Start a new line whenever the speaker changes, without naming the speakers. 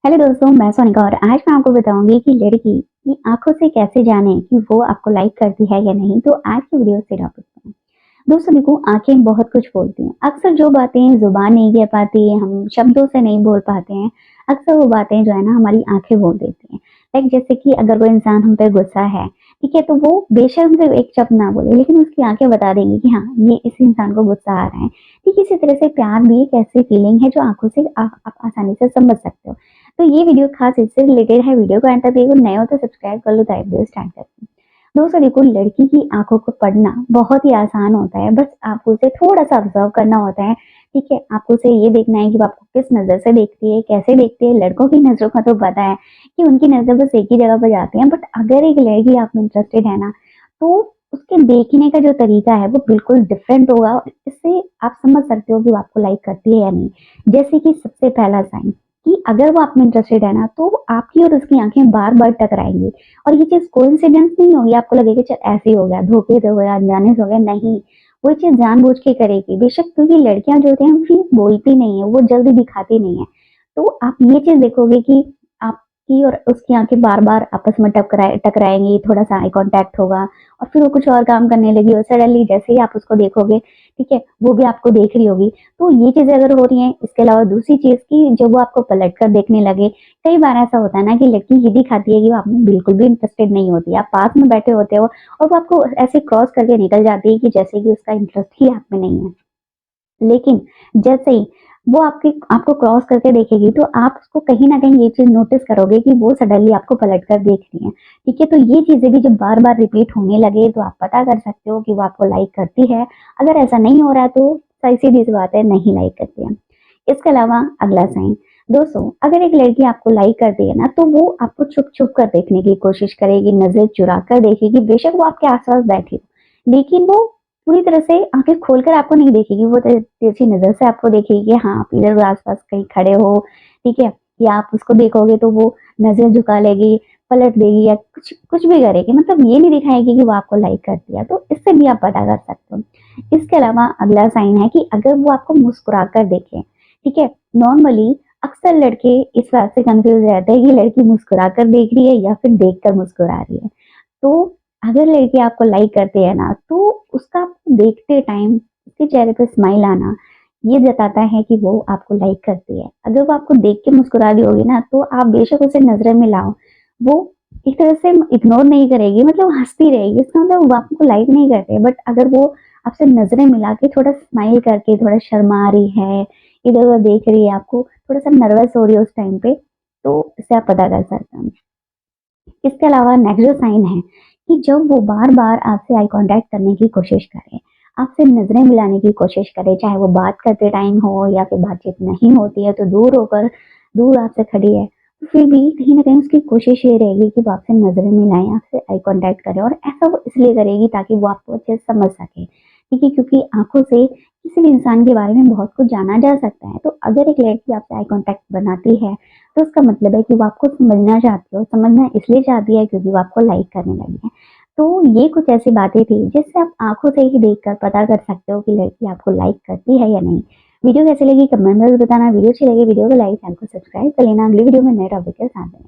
Hello दोस्तों, मैं सोनिका और आज मैं आपको बताऊंगी कि लड़की की आंखों से कैसे जाने कि वो आपको लाइक करती है या नहीं। तो आज की वीडियो से टॉपिक पे दोस्तों देखो, आंखें बहुत कुछ बोलती हैं। अक्सर जो बातें जुबान नहीं कह पाती, हम शब्दों से नहीं बोल पाते हैं, अक्सर वो बातें जो है ना हमारी आंखें बोल देती हैं। लाइक जैसे कि अगर कोई इंसान हम पे गुस्सा है, ठीक है, तो वो बेशक हमसे एक शब्द ना बोले लेकिन उसकी आंखें बता देंगी कि हाँ, ये इस इंसान को गुस्सा आ रहा है। ठीक इसी तरह से प्यार भी एक ऐसी फीलिंग है जो आंखों से आप आसानी से समझ सकते हो। तो ये वीडियो खास इससे रिलेटेड है। वीडियो को एंड तक देखो, नए हो तो सब्सक्राइब कर लो। तो वीडियो स्टार्ट करते हैं। दोस्तों देखो, लड़की की आंखों को पढ़ना बहुत ही आसान होता है। बस आपको उसे थोड़ा सा ऑब्जर्व करना होता है। ठीक है, आपको उसे ये देखना है कि वो आपको किस नजर से देखती है, कैसे देखती है। लड़कों की नजरों का तो पता है कि उनकी नजर बस एक ही जगह पर जाती है, बट अगर एक लड़की आप में इंटरेस्टेड है ना, तो उसके देखने का जो तरीका है वो बिल्कुल डिफरेंट होगा। और इससे आप समझ सकते हो कि वो आपको लाइक करती है या नहीं। जैसे कि सबसे पहला साइन कि अगर वो आप में इंटरेस्टेड है ना, तो आपकी और उसकी आंखें बार बार टकराएंगी। और ये चीज कोइंसिडेंस नहीं होगी, आपको लगेगा चल ऐसे ही हो गया, धोखे से हो गया, अनजाने से हो गया। नहीं, वो चीज जानबूझ के करेगी बेशक, क्योंकि लड़कियां जो होती हैं वो बोलती नहीं है, वो जल्दी दिखाती नहीं है। तो आप ये चीज देखोगे कि आपकी और उसकी आंखें बार बार आपस में टकराएंगी, थोड़ा सा आई कांटेक्ट होगा और फिर वो कुछ और काम करने लगी और सडनली जैसे ही आप उसको देखोगे, ठीक है, वो भी आपको देख रही होगी। तो ये चीजें अगर हो रही हैं, इसके अलावा दूसरी चीज की जब वो आपको पलट कर देखने लगे। कई बार ऐसा होता है ना कि लड़की ये दिखाती है कि वो आप में बिल्कुल भी इंटरेस्टेड नहीं होती। आप पास में बैठे होते हो और वो आपको ऐसे क्रॉस करके निकल जाती है कि जैसे कि उसका इंटरेस्ट ही आप में नहीं है। लेकिन जैसे ही वो आपको क्रॉस करके देखेगी, तो आप उसको कहीं न कहीं ये चीज़ नोटिस करोगे कि वो सडनली आपको पलट कर देख रही है। ठीक है? तो ये चीज़ें भी जब बार-बार रिपीट होने लगे, तो आप पता कर सकते हो कि वो आपको लाइक करती है। अगर ऐसा नहीं हो रहा है, तो सीधी सी बात है, नहीं लाइक करती है। इसके अलावा अगला साइन, दोस्तों अगर एक लड़की आपको लाइक करती है ना, तो वो आपको छुप-छुप कर देखने की कोशिश करेगी, नज़र चुरा कर देखेगी। बेशक वो आपके आस-पास बैठी हो, लेकिन वो पूरी तरह से आँखें खोलकर आपको नहीं देखेगी। वो तिरछी नज़र से आपको देखेगी कि हाँ, आप इधर आस-पास कहीं खड़े हो, ठीक है? या आप उसको देखोगे तो वो नज़र झुका लेगी, पलट देगी या कुछ कुछ भी करेगी। मतलब ये नहीं दिखाएगी कि वो आपको लाइक करती है। तो इससे भी आप पता कर सकते हो। इसके अलावा अगला साइन है कि अगर वो आपको मुस्कुरा कर देखे, ठीक है? नॉर्मली अक्सर लड़के इस बात से कन्फ्यूज़ रहते हैं कि लड़की मुस्कुरा कर देख रही है या फिर देखकर मुस्कुरा रही है। तो अगर लड़की आपको लाइक करती है ना, तो उसका देखते टाइम उसके चेहरे पे स्माइल आना ये जताता है कि वो आपको लाइक करती है। अगर वो आपको देख के मुस्कुरा रही होगी ना, तो आप बेशक उसे नज़रें मिलाओ, वो एक तरह से इग्नोर नहीं करेगी, मतलब हँसती रहेगी। इसका मतलब वो आपको लाइक नहीं करते, बट अगर वो आपसे नज़रें मिला के थोड़ा स्माइल करके थोड़ा शर्मा रही है, इधर-उधर देख रही है, आपको थोड़ा-सा नर्वस हो रही है उस टाइम पे, तो इससे आप पता कर सकते हैं। इसके अलावा नेक्स्ट जो साइन है कि जब वो बार-बार आपसे आई कांटेक्ट करने की कोशिश करे, आपसे नज़रें मिलाने की कोशिश करे, चाहे वो बात करते टाइम हो या फिर बातचीत नहीं होती है तो दूर आपसे खड़ी है, तो फिर भी कहीं न कहीं उसकी कोशिश ये रहेगी कि वो आपसे नज़रें मिलाएँ, आपसे आई कांटेक्ट करे। और ऐसा वो इसलिए करेगी ताकि वो आपको अच्छे से समझ सके, ठीक है? क्योंकि आँखों से किसी भी इंसान के बारे में बहुत कुछ जाना जा सकता है। तो अगर एक लड़की आपसे आई कांटेक्ट बनाती है, तो उसका मतलब है कि वो आपको समझना चाहती है, और समझना इसलिए चाहती है क्योंकि वो आपको लाइक करने लगी है। तो ये कुछ ऐसी बातें थी जिससे आप आँखों से ही देखकर पता कर सकते हो कि लड़की आपको लाइक करती है या नहीं। वीडियो कैसी लगी कमेंट में बताना। वीडियो अच्छी लगी वीडियो को लाइक, चैनल को सब्सक्राइब कर लेना। अगली वीडियो में नए टॉपिक के साथ आएँगे।